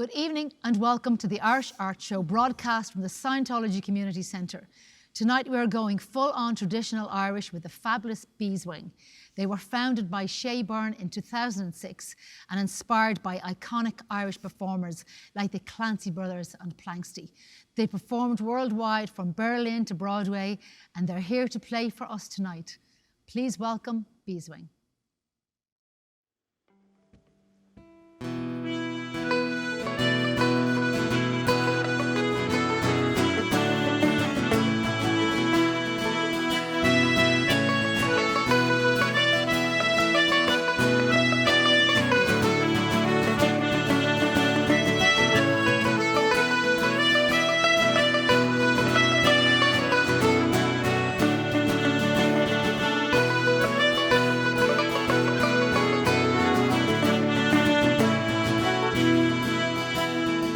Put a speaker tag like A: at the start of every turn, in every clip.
A: Good evening and welcome to the Irish Art Show broadcast from the Scientology Community Centre. Tonight we are going full-on traditional Irish with the fabulous Beeswing. They were founded by Shay Byrne in 2006 and inspired by iconic Irish performers like the Clancy Brothers and Planxty. They performed worldwide from Berlin to Broadway and they're here to play for us tonight. Please welcome Beeswing.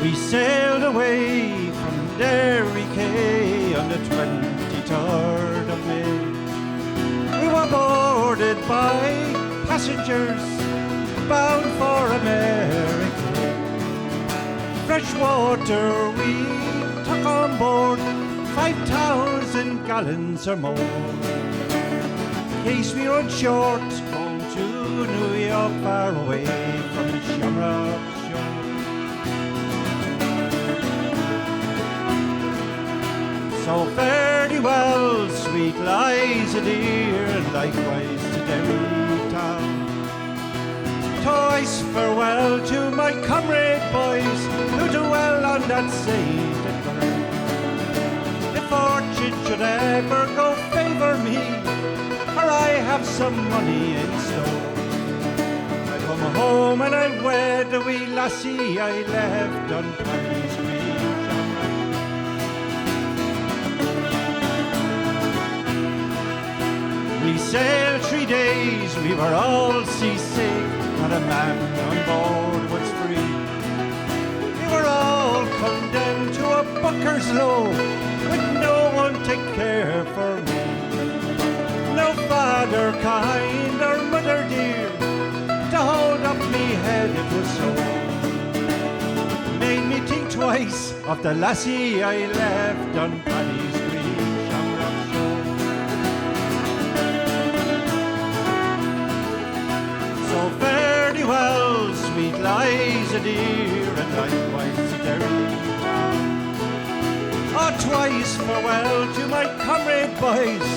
B: We sailed away from Derry Quay on the 23rd of May. We were boarded by passengers bound for America. Fresh water we took on board, 5,000 gallons or more. In case we run short, home to New York, far away from the Shamrock shore. So fare thee well, sweet Liza dear, and likewise to Derry town. Twice farewell to my comrade boys who dwell on that sainted ground. If fortune should ever go favour me, or I have some money in store, I'll come home and I'll wed the wee lassie I left on Paddy's Green. We sailed 3 days, we were all seasick, not a man on board was free. We were all condemned to a bucker's low, with no one to care for me. No father kind or mother dear, to hold up me head it was so. Made me think twice of the lassie I left on Paddy's Green. So fare thee well, sweet Liza dear, and likewise to Derry town. Oh, twice farewell to my comrade boys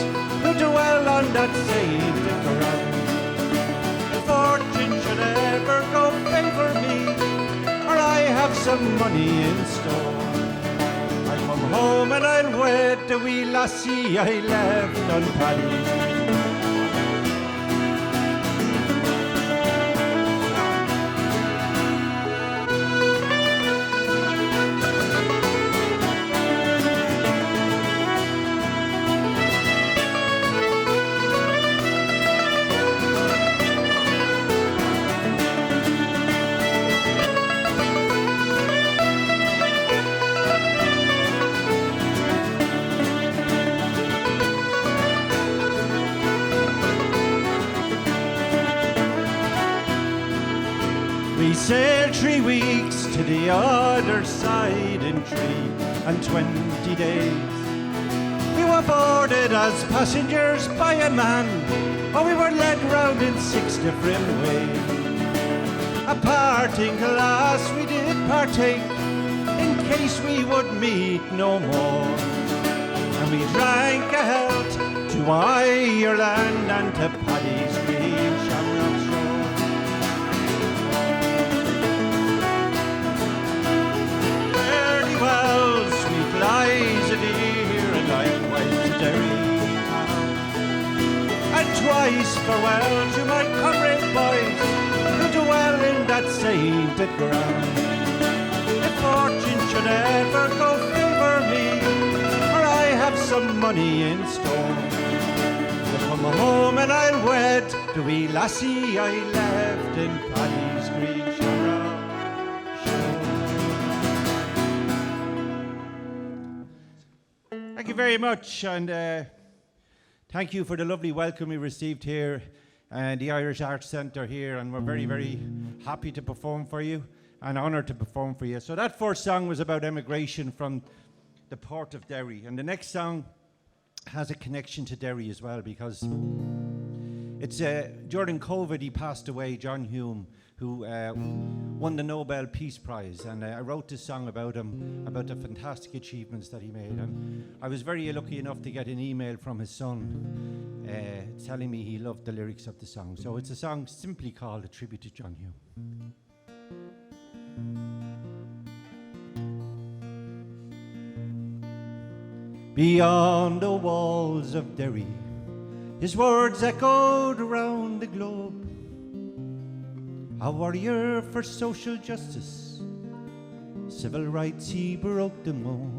B: who dwell on that sainted ground. If fortune should ever go favour me, or I have some money in store, I'll come home and I'll wed the wee lassie I left on Paddy's Green. We sailed 3 weeks to the other side in 23 days. We were boarded as passengers by a man, or we were led round in 6 different ways. A parting glass we did partake, in case we would meet no more. And we drank a health to Ireland and to Paddy's Green Shamrock shore. Well, sweet Liza dear, and likewise to Derry town. And twice farewell to my comrade boys who dwell in that sainted ground. If fortune should ever go favour me, or I have some money in store, I'll come home and I'll wed the wee lassie I left in Paddy's Green Shamrock. Thank you very much, and thank you for the lovely welcome we received here and the Irish Arts Centre here, and we're very, very happy to perform for you. and honoured to perform for you. So that first song was about emigration from the port of Derry, and the next song has a connection to Derry as well, because it's during COVID he passed away, John Hume, who won the Nobel Peace Prize, and I wrote this song about him, about the fantastic achievements that he made. And I was very lucky enough to get an email from his son telling me he loved the lyrics of the song. So it's a song simply called A Tribute to John Hume. Beyond the walls of Derry, his words echoed around the globe. A warrior for social justice, civil rights, he broke them all.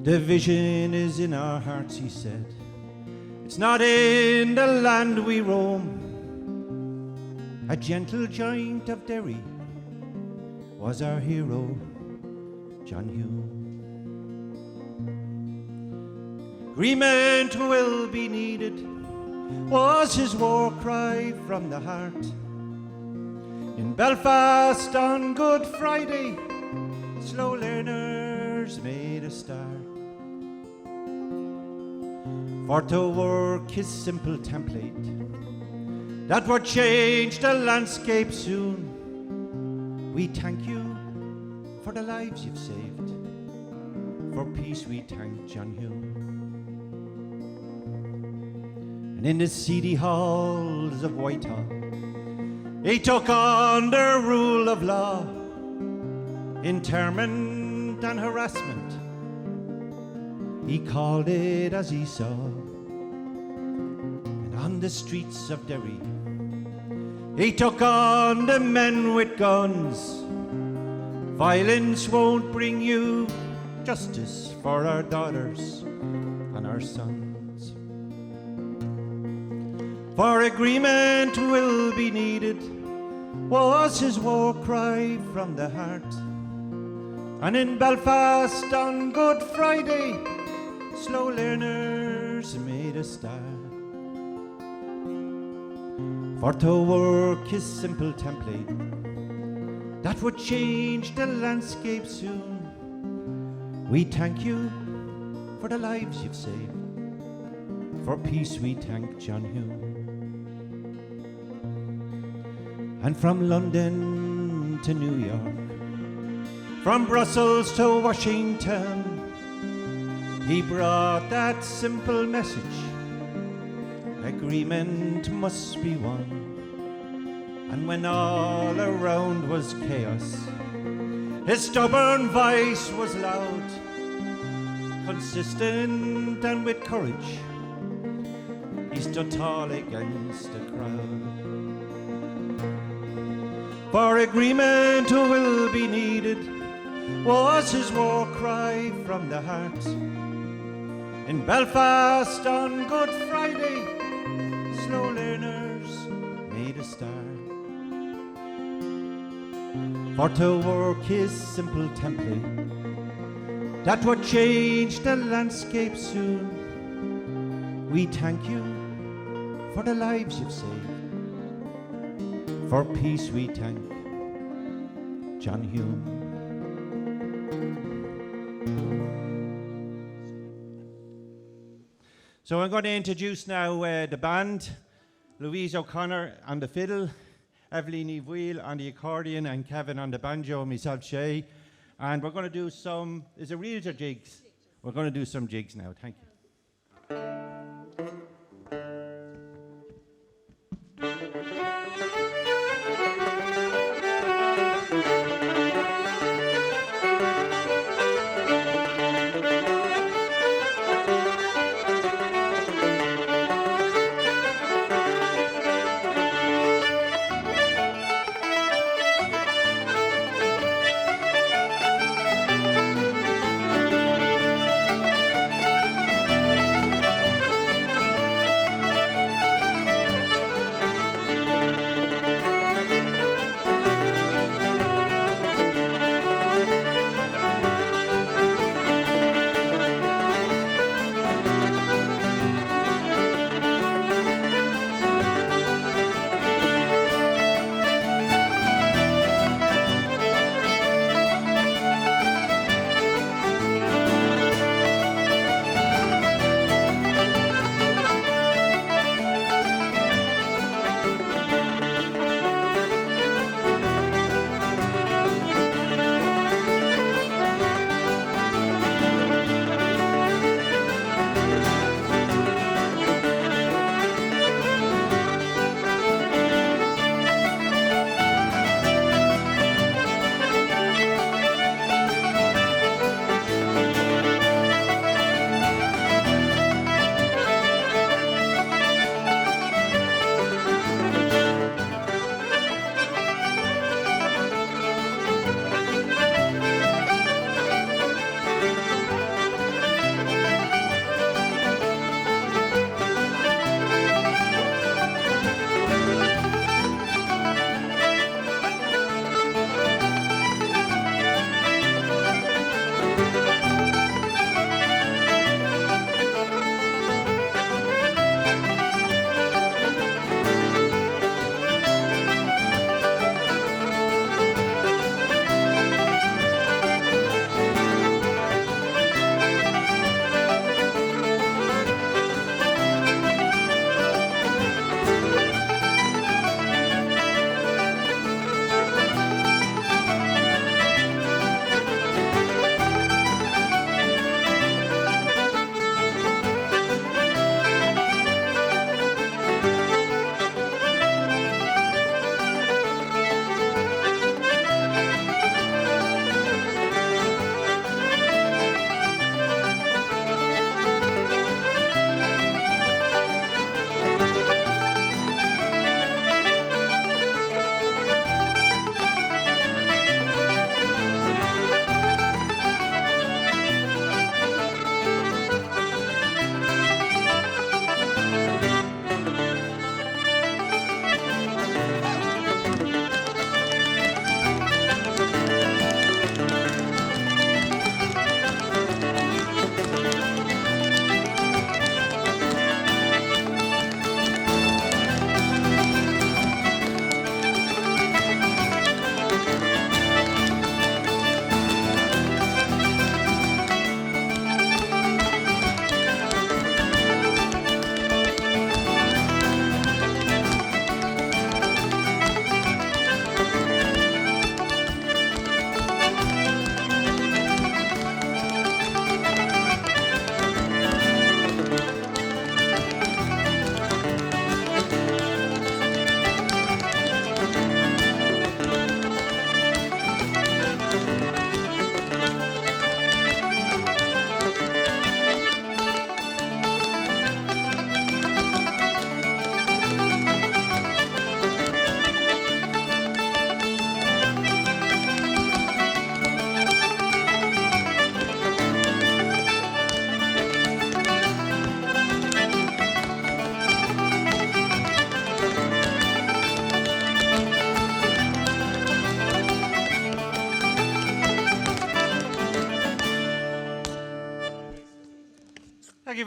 B: The vision is in our hearts, he said. It's not in the land we roam. A gentle giant of Derry was our hero, John Hume. Agreement will be needed was his war cry from the heart. In Belfast on Good Friday, slow learners made a start. For to work his simple template that would change the landscape soon. We thank you for the lives you've saved. For peace we thank John Hume. And in the seedy halls of Whitehall, he took on the rule of law, interment and harassment. He called it as he saw. And on the streets of Derry, he took on the men with guns. Violence won't bring you justice for our daughters and our sons. For agreement will be needed was his war cry from the heart. And in Belfast on Good Friday, slow learners made a start. For to work his simple template that would change the landscape soon. We thank you for the lives you've saved. For peace we thank John Hume. And from London to New York, from Brussels to Washington, he brought that simple message: agreement must be won. And when all around was chaos, his stubborn voice was loud, consistent and with courage. He stood tall against the crowd. For agreement will be needed was his war cry from the heart. In Belfast on Good Friday, slow learners made a start. For to work his simple template that would change the landscape soon. We thank you for the lives you've saved. For peace we thank John Hume. So I'm going to introduce now the band. Louise O'Connor on the fiddle, Eibhlin on the accordion, and Kevin on the banjo, myself Shay. And we're going to do some, is it reels or jigs? We're going to do some jigs now. Thank you.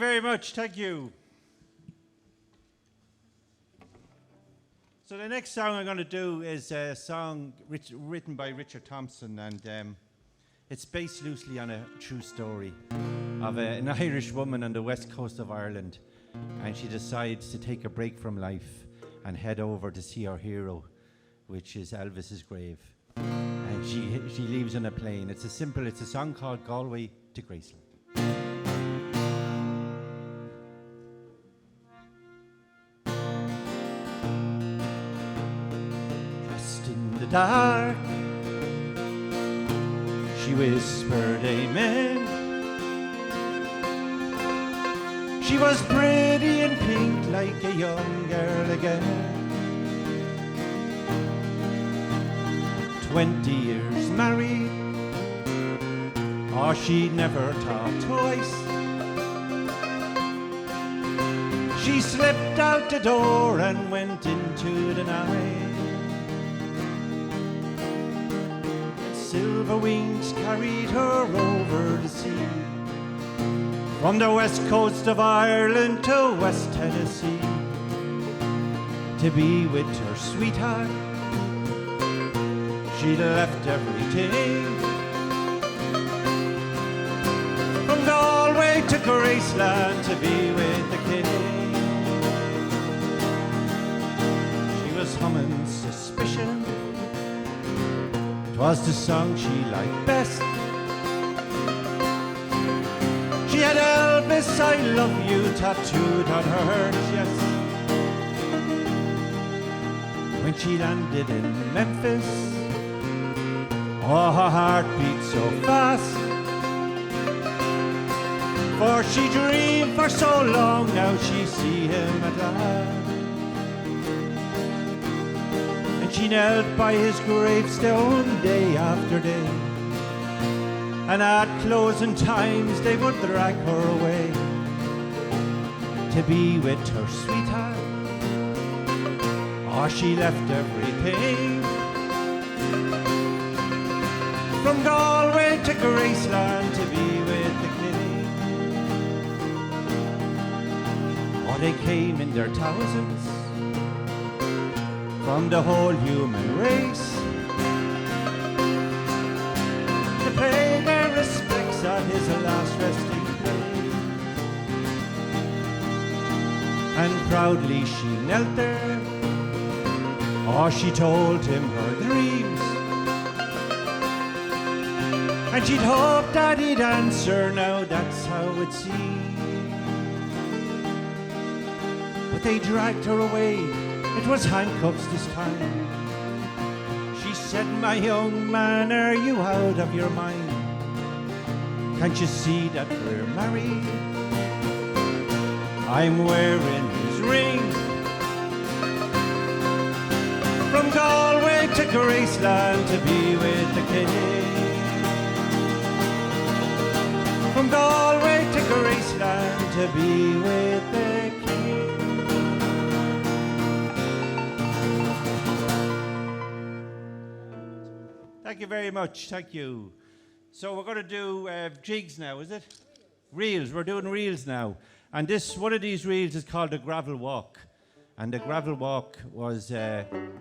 B: very much. Thank you. So the next song I'm going to do is a song written by Richard Thompson, and it's based loosely on a true story of an Irish woman on the west coast of Ireland, and she decides to take a break from life and head over to see her hero, which is Elvis's grave. And she leaves on a plane. It's a song called Galway to Graceland. Dark, she whispered amen. She was pretty and pink like a young girl again. 20 years married, or she'd never thought twice. She slipped out the door and went into the night. Silver wings carried her over the sea, from the west coast of Ireland to West Tennessee, to be with her sweetheart. She'd left everything, from Galway to Graceland, to be with the king. She was humming Suspicion, 'twas the song she liked best. She had Elvis, I love you, tattooed on her chest. When she landed in Memphis, oh, her heart beat so fast, for she dreamed for so long, now she see him at last. She knelt by his gravestone day after day, and at closing times they would drag her away to be with her sweetheart. Oh, she left everything, from Galway to Graceland, to be with the king. Oh, they came in their thousands from the whole human race to pay their respects at his last resting place. And proudly she knelt there, or she told him her dreams, and she'd hoped that he'd answer, now that's how it seemed. But they dragged her away, it was handcuffs this time. She said, my young man, are you out of your mind? Can't you see that we're married? I'm wearing his ring, from Galway to Graceland, to be with the king. From Galway to Graceland, to be with the king. Thank you very much, thank you. So we're going to do jigs now, is it? Reels, we're doing reels now. And one of these reels is called the gravel walk. And the gravel walk was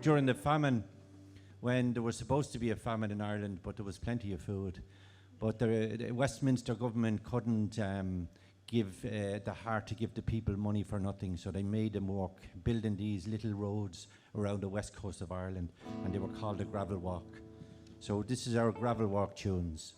B: during the famine, when there was supposed to be a famine in Ireland, but there was plenty of food. But the Westminster government couldn't give the heart to give the people money for nothing, so they made them walk, building these little roads around the west coast of Ireland, and they were called the gravel walk. So this is our gravel walk tunes.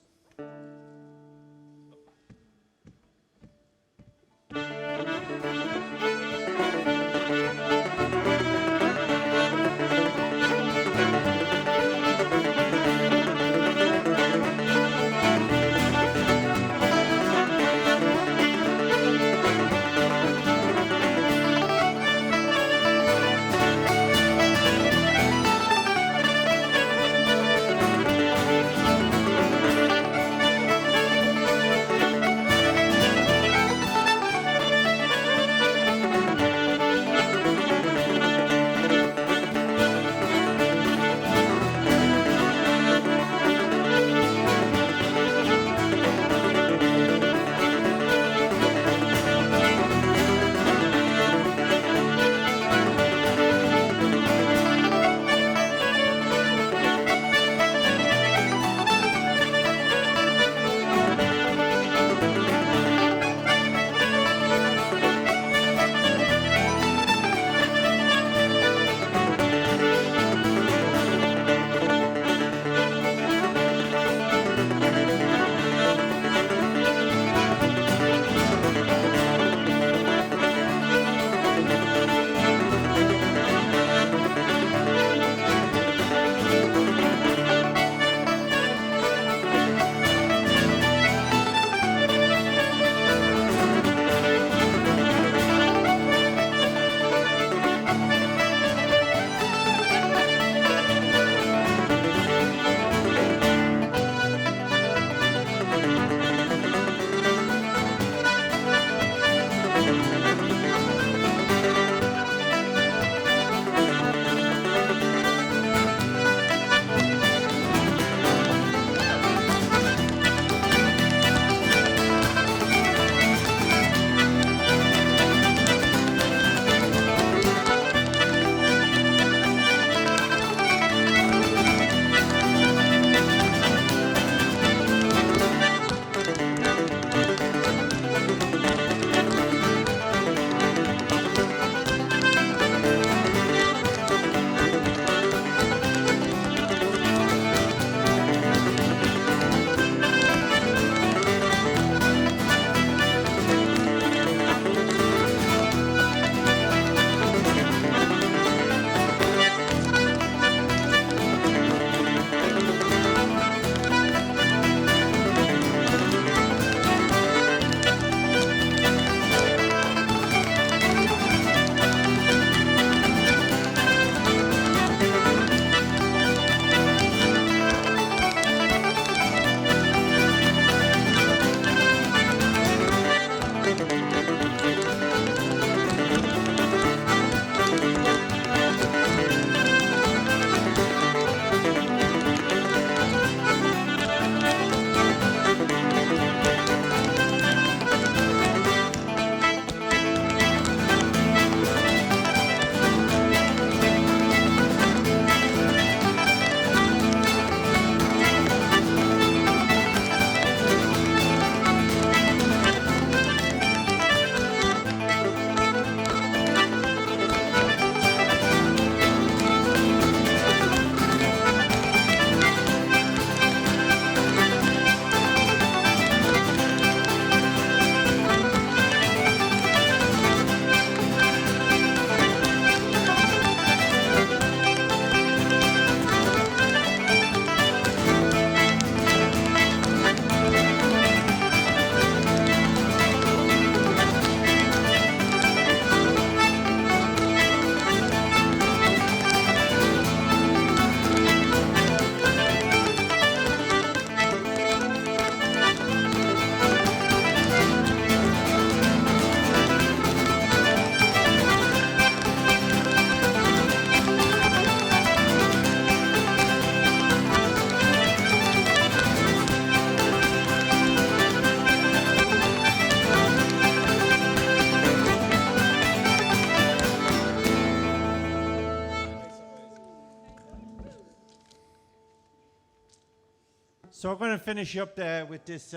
B: So we're going to finish up there with this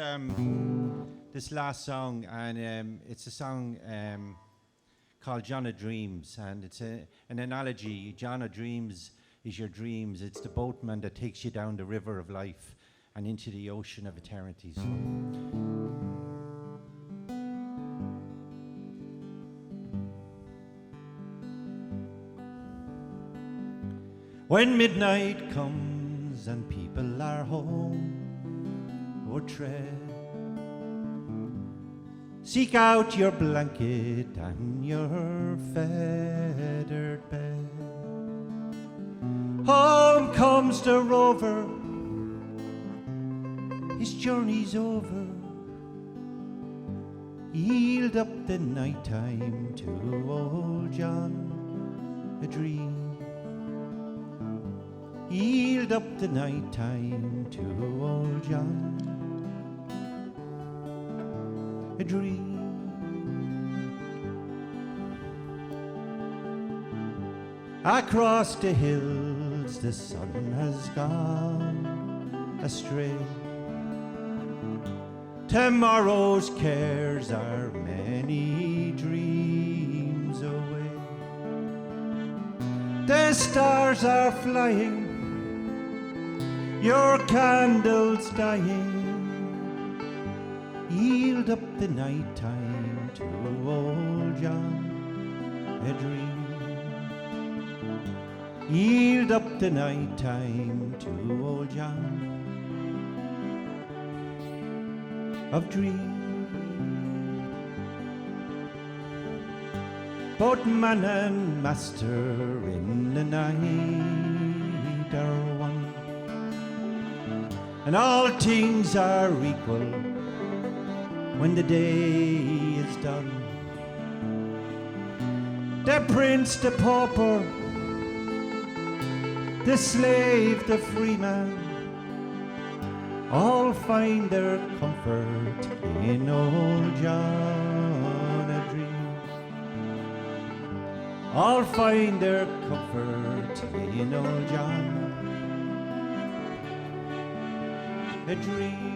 B: this last song, and it's a song called John of Dreams, and it's an analogy. John of Dreams is your dreams. It's the boatman that takes you down the river of life and into the ocean of eternities. When midnight comes and people are home or tread, seek out your blanket and your feathered bed. Home comes the rover, his journey's over. Yield up the night time to old John a dream. Yield up the night time to old John a dream. Across the hills the sun has gone astray. Tomorrow's cares are many dreams away. The stars are flying, your candle's dying. Yield up the night time to old John a dream. Yield up the night time to old John of dream. Both man and master in the night are one, and all things are equal when the day is done. The prince, the pauper, the slave, the free man, all find their comfort in old John a dream. All find their comfort in old John a dream.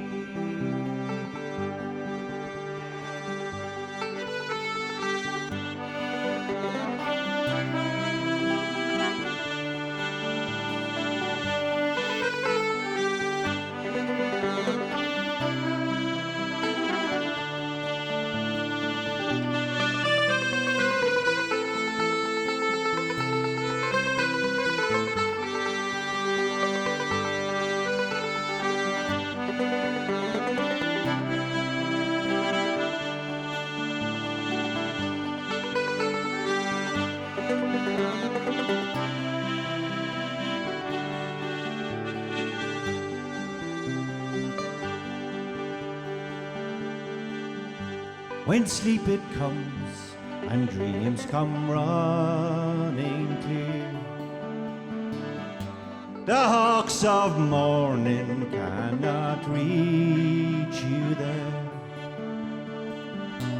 B: When sleep it comes and dreams come running clear, the hawks of morning cannot reach you there.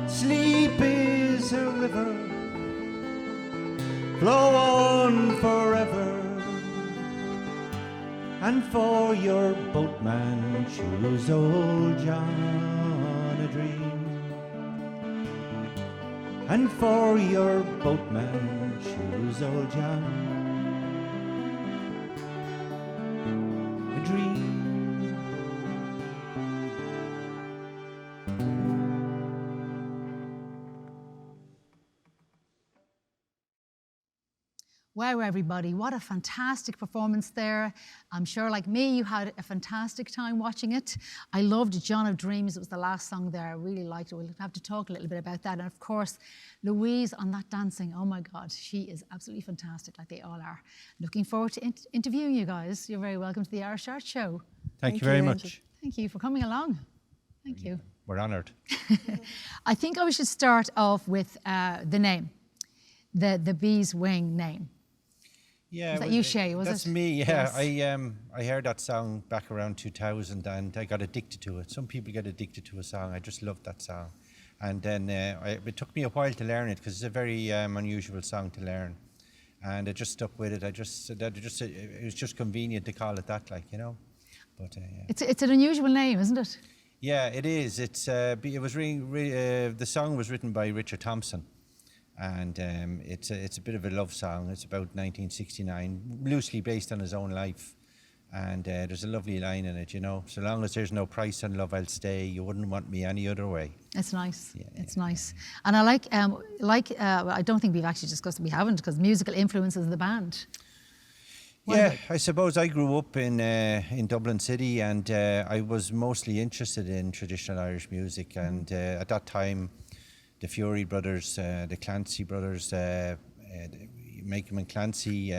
B: Sleep is a river, flow on forever, and for your boatman choose old John a dream. And for your boatman choose old John a dream.
A: Wow, everybody, what a fantastic performance there. I'm sure, like me, you had a fantastic time watching it. I loved John of Dreams. It was the last song there. I really liked it. We'll have to talk a little bit about that. And of course, Louise on that dancing. Oh my God, she is absolutely fantastic, like they all are. Looking forward to interviewing you guys. You're very welcome to the Irish Art Show.
B: Thank you very much.
A: Thank you for coming along. Thank you.
B: We're honoured.
A: I think we should start off with the name, the Beeswing name.
B: Yeah,
A: was that you, Shay? Was
B: that's
A: it?
B: me. Yeah,
A: Yes.
B: I heard that song back around 2000, and I got addicted to it. Some people get addicted to a song. I just loved that song, and then it took me a while to learn it because it's a very unusual song to learn, and I just stuck with it. It was just convenient to call it that, like, you know. But yeah.
A: It's an unusual name, isn't it?
B: Yeah, it is. It was the song was written by Richard Thompson, and it's a bit of a love song. It's about 1969, loosely based on his own life, and there's a lovely line in it. You know, so long as there's no price on love, I'll stay. You wouldn't want me any other way.
A: It's nice.
B: Yeah,
A: it's nice, and I like I don't think we've actually discussed it. We haven't, because musical influences the band.
B: Yeah, I suppose I grew up in Dublin City, and I was mostly interested in traditional Irish music. And at that time, the Fury Brothers, the Clancy Brothers, Makem and Clancy,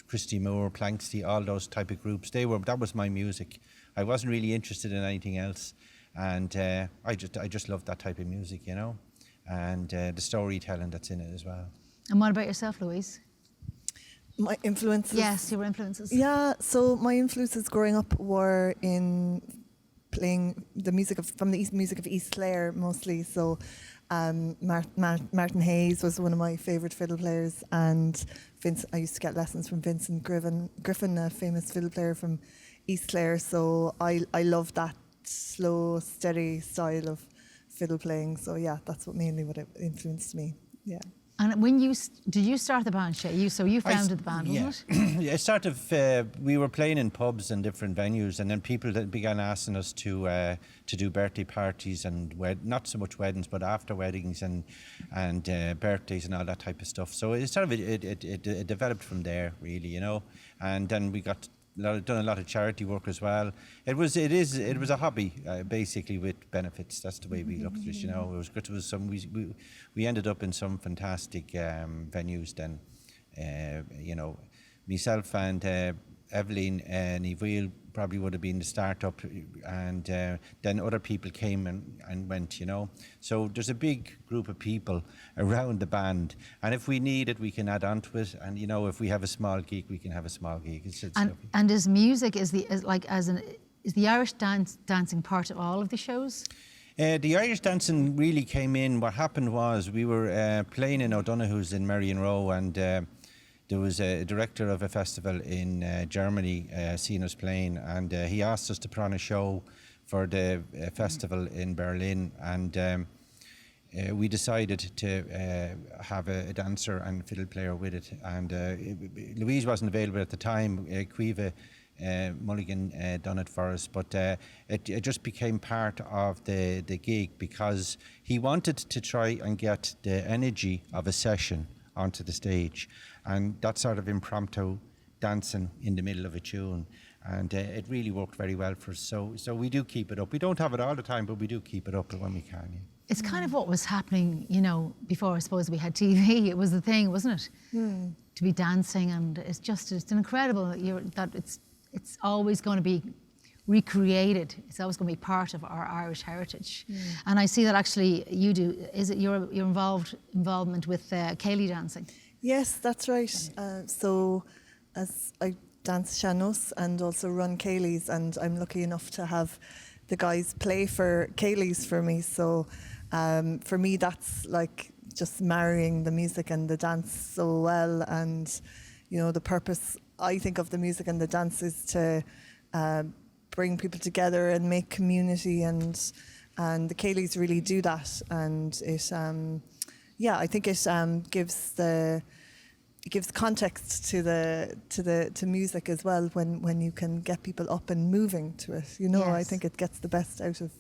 B: Christy Moore, Planxty, all those type of groups. That was my music. I wasn't really interested in anything else, and I just loved that type of music, you know, and the storytelling that's in it as well.
A: And what about yourself, Louise?
C: My influences?
A: Yes, your influences.
C: Yeah, so my influences growing up were in playing the music from the music of East Clare mostly. So Martin Hayes was one of my favourite fiddle players, and I used to get lessons from Vincent Griffin, a famous fiddle player from East Clare. So I love that slow, steady style of fiddle playing. So yeah, that's mainly what influenced me. Yeah.
A: And when did you start the band, Shay? You founded the band, wasn't it?
B: Yeah, I started. We were playing in pubs and different venues, and then people that began asking us to do birthday parties and not so much weddings, but after weddings and birthdays and all that type of stuff. So it sort of it developed from there, really, you know. And then we got done a lot of charity work as well. It was a hobby basically, with benefits. That's the way we looked at it. You know, it was good. It was we ended up in some fantastic venues. Then, you know, myself and Eibhlin and Eibhlin probably would have been the start-up, and then other people came and went, you know. So there's a big group of people around the band, and if we need it, we can add on to it. And, you know, if we have a small gig, we can have a small gig.
A: And is music, is the Irish dancing part of all of the shows?
B: The Irish dancing really came in. What happened was we were playing in O'Donoghue's in Merrion Row, and there was a director of a festival in Germany seeing us playing, and he asked us to put on a show for the festival in Berlin, and we decided to have a dancer and fiddle player with it. And Louise wasn't available at the time. Cuiva Mulligan done it for us, but it just became part of the gig, because he wanted to try and get the energy of a session onto the stage, and that sort of impromptu dancing in the middle of a tune, and it really worked very well for us. So we do keep it up. We don't have it all the time, but we do keep it up when we can. Yeah.
A: It's kind of what was happening, you know, before I suppose we had TV. It was the thing, wasn't it? To be dancing, and it's an incredible that it's always going to be recreated. It's always going to be part of our Irish heritage. And I see that actually you do. Is it your involvement with Céilí dancing?
C: Yes, that's right. So as I dance sean-nós and also run Céilís, and I'm lucky enough to have the guys play for Céilís for me. So for me, that's like just marrying the music and the dance so well. And, you know, the purpose, I think, of the music and the dance is to bring people together and make community, and the Céilís really do that. And it, I think it gives context to music as well when you can get people up and moving to it. You know, yes. I think it gets the best out of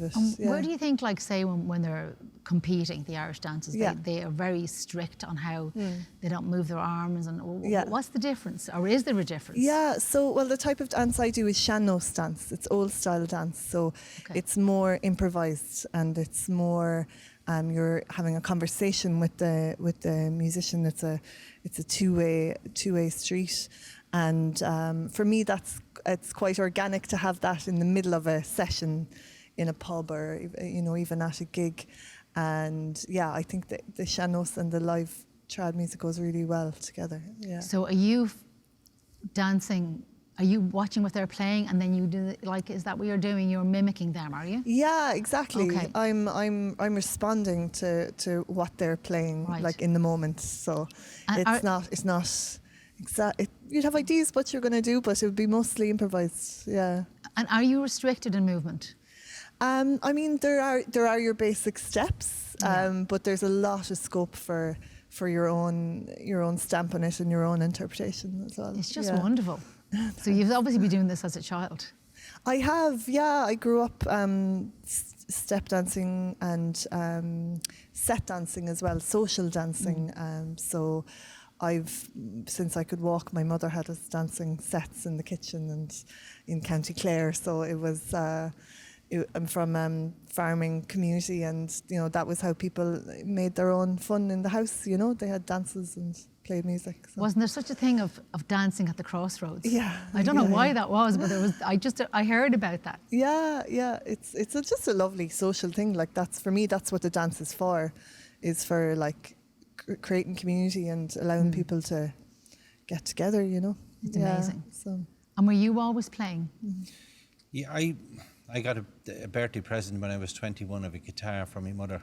C: it. Yeah.
A: Where do you think, like, say, when they're competing, the Irish dancers, they are very strict on how they don't move their arms, and what's the difference, or is there a difference?
C: Yeah, so, well, the type of dance I do is sean-nós dance. It's old style dance, so it's more improvised, and it's more you're having a conversation with the musician. It's a two-way street, and for me it's quite organic to have that in the middle of a session in a pub, or, you know, even at a gig. And I think that the sean-nós and the live trad music goes really well together. Yeah.
A: So are you dancing? Are you watching what they're playing, and then you do, like, is that what you're doing? You're mimicking them, are you?
C: Yeah, exactly.
A: Okay.
C: I'm responding to what they're playing, like, in the moment. So it's not You'd have ideas what you're going to do, but it would be mostly improvised. Yeah.
A: And are you restricted in movement?
C: I mean, there are your basic steps, but there's a lot of scope for your own stamp on it and your own interpretation as well.
A: It's just wonderful. So you've obviously been doing this as a child. I
C: have, yeah. I grew up step dancing and set dancing as well, social dancing. So since I could walk, my mother had us dancing sets in the kitchen and in County Clare. So it was. I'm from farming community, and that was how people made their own fun in the house. They had dances and played music. So.
A: Wasn't there such a thing of dancing at the crossroads?
C: Yeah.
A: I don't know why that was, but there was. I heard about that.
C: Yeah. It's just a lovely social thing. Like for me, that's what the dance is for like creating community and allowing people to get together.
A: It's amazing.
C: So.
A: And were you always playing?
B: Yeah, I got a birthday present when I was 21 of a guitar from my mother,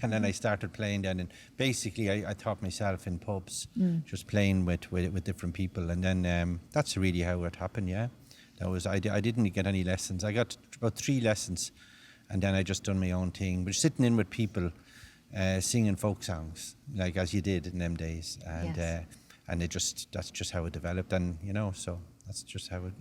B: and then I started playing then. And basically, I taught myself in pubs, just playing with different people, and then that's really how it happened. Yeah, that was I didn't get any lessons. I got about 3 lessons, and then I just done my own thing. But sitting in with people, singing folk songs like as you did in them days, and that's just how it developed, and so that's just how it.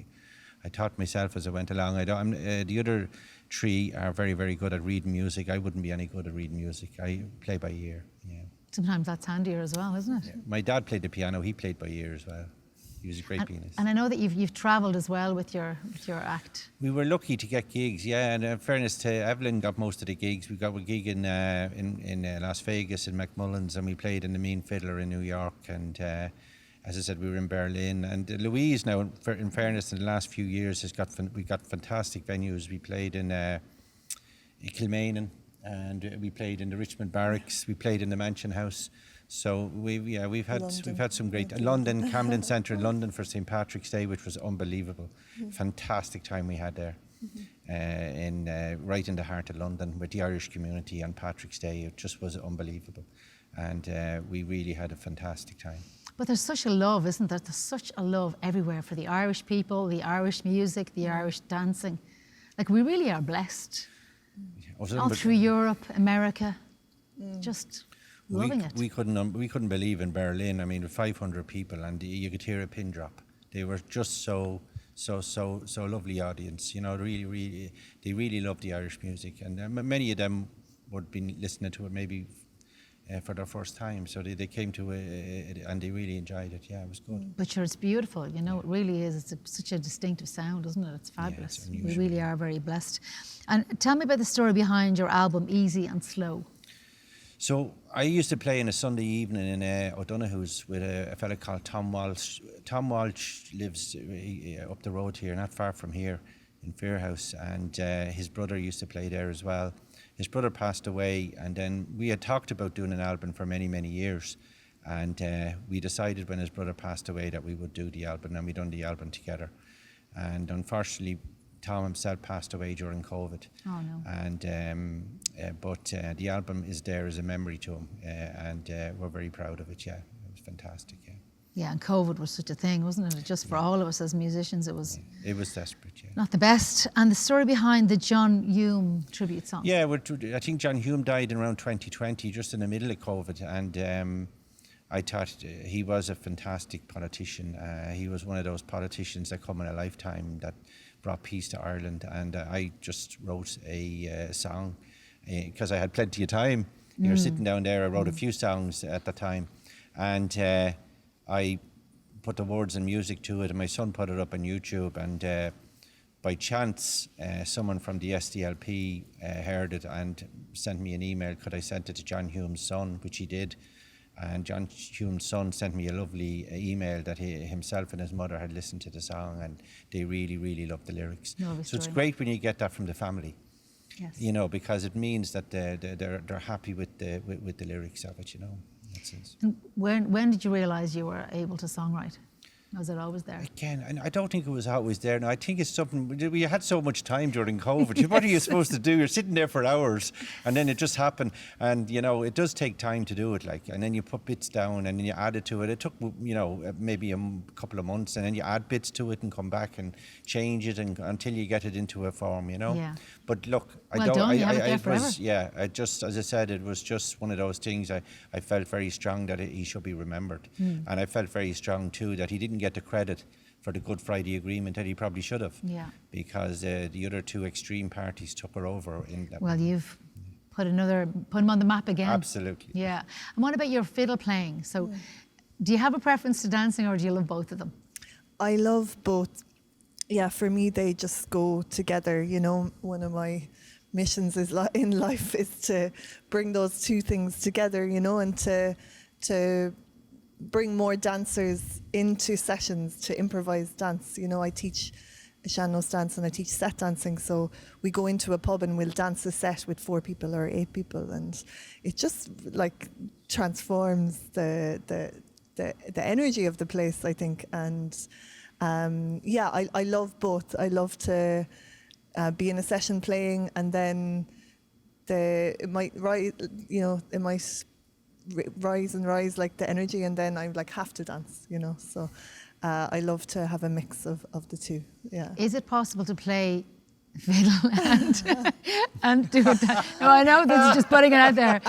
B: I taught myself as I went along. The other 3 are very, very good at reading music. I wouldn't be any good at reading music. I play by ear. Yeah.
A: Sometimes that's handier as well, isn't it?
B: Yeah. My dad played the piano. He played by ear as well. He was a great pianist.
A: And I know that you've travelled as well with your act.
B: We were lucky to get gigs, yeah. And in fairness to Eibhlin, got most of the gigs. We got a gig in Las Vegas in McMullen's, and we played in the Mean Fiddler in New York, and. As I said, we were in Berlin, and Louise now, in fairness, in the last few years, we got fantastic venues. We played in Kilmainham, and we played in the Richmond Barracks. We played in the Mansion House. So we've had some great London, Camden Centre in London for St Patrick's Day, which was unbelievable. Fantastic time we had there, right in the heart of London with the Irish community on Patrick's Day. It just was unbelievable, and we really had a fantastic time.
A: But there's such a love, isn't there? There's such a love everywhere for the Irish people, the Irish music, the Irish dancing. Like, we really are blessed. All through Europe, America, just loving it.
B: We couldn't believe in Berlin. I mean, 500 people, and you could hear a pin drop. They were just so lovely audience. They really loved the Irish music, and many of them would be listening to it maybe. For their first time, so they came to it and they really enjoyed it. Yeah, it was good.
A: But sure, it's beautiful. It really is. It's such a distinctive sound, isn't it? It's fabulous. Yeah, we really are very blessed. And tell me about the story behind your album, Easy and Slow.
B: So I used to play on a Sunday evening in O'Donoghue's with a fella called Tom Walsh. Tom Walsh lives up the road here, not far from here, in Fairhouse, and his brother used to play there as well. His brother passed away, and then we had talked about doing an album for many, many years, and we decided when his brother passed away that we would do the album, and we done the album together. And unfortunately, Tom himself passed away during COVID.
A: Oh no!
B: And but the album is there as a memory to him, and we're very proud of it. Yeah, it was fantastic. Yeah.
A: Yeah, and COVID was such a thing, wasn't it? Just for all of us as musicians, it was.
B: Yeah. It was desperate. Yeah.
A: Not the best. And the story behind the John Hume tribute song.
B: Yeah, I think John Hume died in around 2020, just in the middle of COVID, and I thought he was a fantastic politician. He was one of those politicians that come in a lifetime that brought peace to Ireland, and I just wrote a song because I had plenty of time. You're sitting down there. I wrote a few songs at the time, and I put the words and music to it, and my son put it up on YouTube, and by chance someone from the SDLP heard it and sent me an email. Could I send it to John Hume's son, which he did, and John Hume's son sent me a lovely email that he himself and his mother had listened to the song, and they really, really loved the lyrics. So it's great when you get that from the family.
A: Yes.
B: Because it means that they're happy with the lyrics of it, in that sense.
A: And when did you realise you were able to songwrite? Was it always there?
B: Again, and I don't think it was always there. Now, I think it's something, we had so much time during COVID.
A: Yes.
B: What are you supposed to do? You're sitting there for hours, and then it just happened. And, it does take time to do it, and then you put bits down, and then you add it to it. It took, maybe a couple of months, and then you add bits to it and come back and change it until you get it into a form,
A: Yeah.
B: But look, just, as I said, it was just one of those things. I felt very strong that he should be remembered. And I felt very strong, too, that he didn't get the credit for the Good Friday Agreement that he probably should have.
A: Yeah.
B: Because the other two extreme parties took her over.
A: Well, you've put him on the map again.
B: Absolutely.
A: Yeah. And what about your fiddle playing? So do you have a preference to dancing, or do you love both of them?
C: I love both. Yeah, for me, they just go together. One of my missions in life is to bring those two things together, and to bring more dancers into sessions to improvise dance. I teach sean-nós dance and I teach set dancing, so we go into a pub and we'll dance a set with 4 people or 8 people, and it just transforms the energy of the place, I think. And I love both. I love to be in a session playing, and then it might rise, rise and rise, like the energy, and then I have to dance, so I love to have a mix of the two. Yeah.
A: Is it possible to play fiddle and do it? No, I know this is just putting it out there.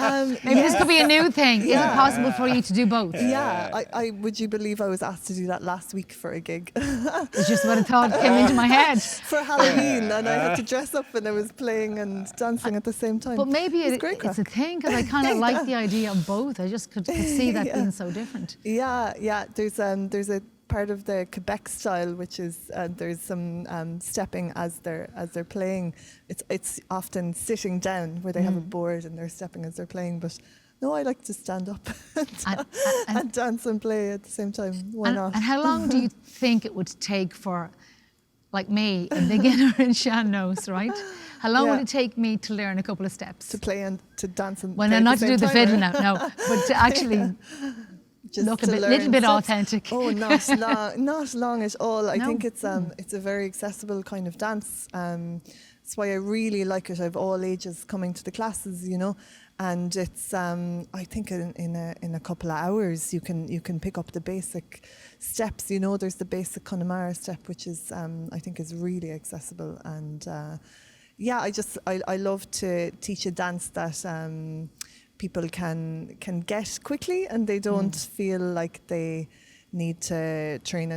A: Maybe this could be a new thing. Is it possible for you to do both?
C: Yeah, I would you believe I was asked to do that last week for a gig?
A: It's just what I thought came into my head.
C: For Halloween, and I had to dress up and I was playing and dancing at the same time.
A: But maybe it's a thing, because I kind of like the idea of both. I just could see that being so different.
C: Yeah. There's a part of the Quebec style, which is there's some stepping as they're playing. It's often sitting down where they have a board and they're stepping as they're playing. But no, I like to stand up and dance and play at the same time. Why not?
A: And how long do you think it would take for, like me, a beginner in sean-nós, right? How long would it take me to learn a couple of steps?
C: To play and to dance and
A: well,
C: play
A: no,
C: at
A: not to do the
C: time,
A: fiddle
C: right?
A: now, no, but to actually
C: Just
A: look
C: to
A: a little bit
C: steps.
A: authentic.
C: Oh, not long at all. I think it's a very accessible kind of dance. That's why I really like it. I have all ages coming to the classes, and it's I think in a couple of hours you can pick up the basic steps. There's the basic Connemara step, which is I think is really accessible, and I love to teach a dance that people can get quickly, and they don't feel like they need to train,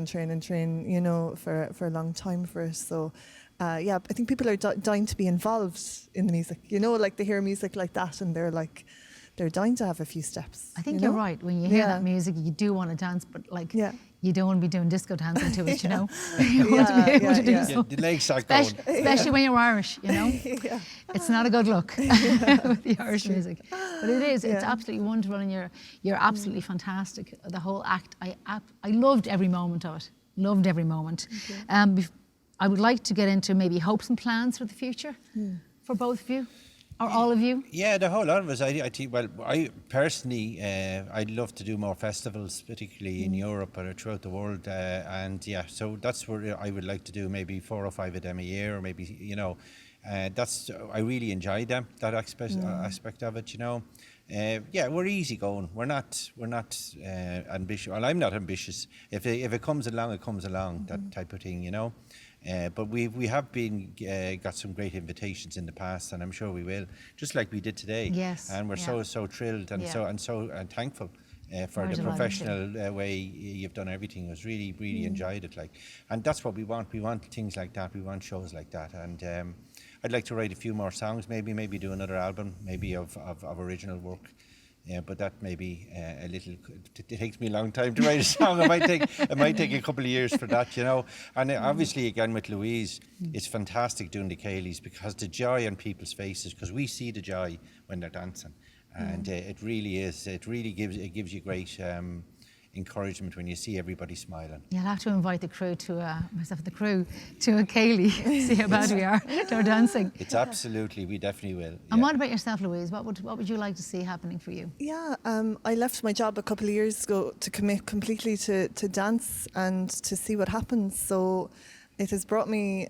C: for a long time for it. So, I think people are dying to be involved in the music. Like they hear music like that, and they're dying to have a few steps.
A: I think you're right. When you hear that music, you do want to dance, but you don't want to be doing disco dancing to it, You want to be able to do so.
B: The legs are going.
A: Especially when you're Irish, It's not a good look with the Irish music. But it is. It's absolutely wonderful, and you're absolutely fantastic. The whole act, I loved every moment of it. Loved every moment. I would like to get into maybe hopes and plans for the future for both of you. Or all of you?
B: Yeah, the whole lot of us. I think. Well, I personally, I'd love to do more festivals, particularly in Europe or throughout the world. So that's where I would like to do maybe 4 or 5 of them a year, or maybe that's I really enjoy them. That aspect of it, we're easy going. We're not ambitious. Well, I'm not ambitious. If it comes along, it comes along. That type of thing, But we have got some great invitations in the past, and I'm sure we will, just like we did today.
A: Yes.
B: And we're so thrilled and so thankful for the professional way you've done everything. It was really enjoyed it. And that's what we want. We want things like that. We want shows like that. And I'd like to write a few more songs. Maybe do another album, maybe of original work. Yeah, but that may be a little. It takes me a long time to write a song. It might take a couple of years for that, And obviously, again with Louise, it's fantastic doing the Céilís, because the joy on people's faces, because we see the joy when they're dancing, and it really is. It really gives you great encouragement when you see everybody smiling.
A: You'll have to invite the crew to myself, the crew to a Kaylee. See how bad we are to our dancing.
B: It's absolutely, we definitely will.
A: And what about yourself, Louise? What would you like to see happening for you?
C: Yeah, I left my job a couple of years ago to commit completely to dance and to see what happens. So it has brought me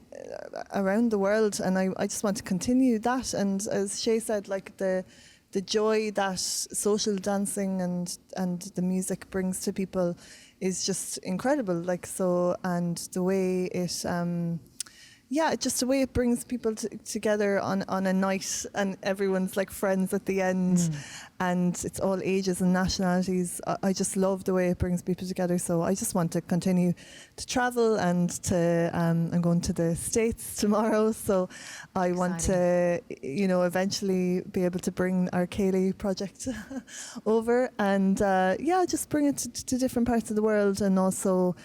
C: around the world, and I just want to continue that. And as Shay said, like the joy that social dancing and the music brings to people is just incredible. Like, so, and the way it, just the way it brings people together on a night, and everyone's like friends at the end, and it's all ages and nationalities. I just love the way it brings people together. So I just want to continue to travel, and to I'm going to the States tomorrow. So I want to, eventually be able to bring our Kaylee project over, and just bring it to different parts of the world, and also.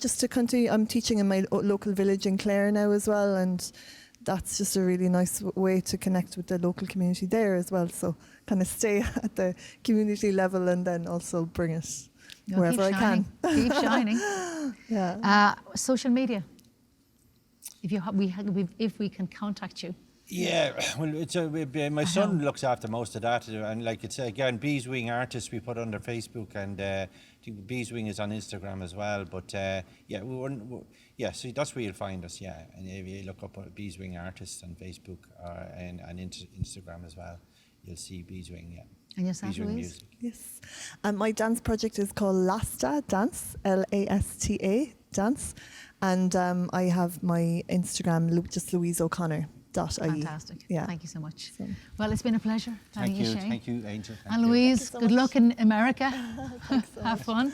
C: Just to continue. I'm teaching in my local village in Clare now as well, and that's just a really nice way to connect with the local community there as well. So kind of stay at the community level and then also bring it wherever I can.
A: Keep shining.
C: Yeah.
A: Social media. If we can contact you.
B: Yeah, well, it's my son looks after most of that, and like it's again Beeswing artists we put under Facebook, and I think Beeswing is on Instagram as well. But so that's where you'll find us. Yeah, and if you look up Beeswing artists on Facebook and Instagram as well, you'll see Beeswing. Yeah.
A: And yourself,
B: Beeswing
A: Louise?
B: Music.
C: Yes. My dance project is called Lasta Dance, Lasta Dance, and I have my Instagram, just Louise O'Connor.
A: Fantastic.
C: Yeah.
A: Thank you so much. Well, it's been a pleasure having you, Shay.
B: Thank you, Angel.
A: And Louise, good luck in America. Have fun.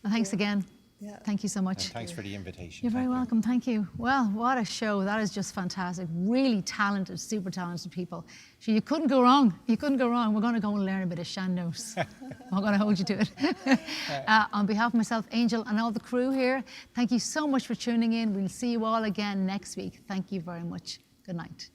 A: And thanks again.
C: Yeah.
A: Thank you so much.
B: And thanks for the invitation.
A: You're very welcome. Thank you. Well, what a show. That is just fantastic. Really talented, super talented people. So you couldn't go wrong. You couldn't go wrong. We're going to go and learn a bit of Shannos. I'm going to hold you to it. On behalf of myself, Angel, and all the crew here, thank you so much for tuning in. We'll see you all again next week. Thank you very much. Good night.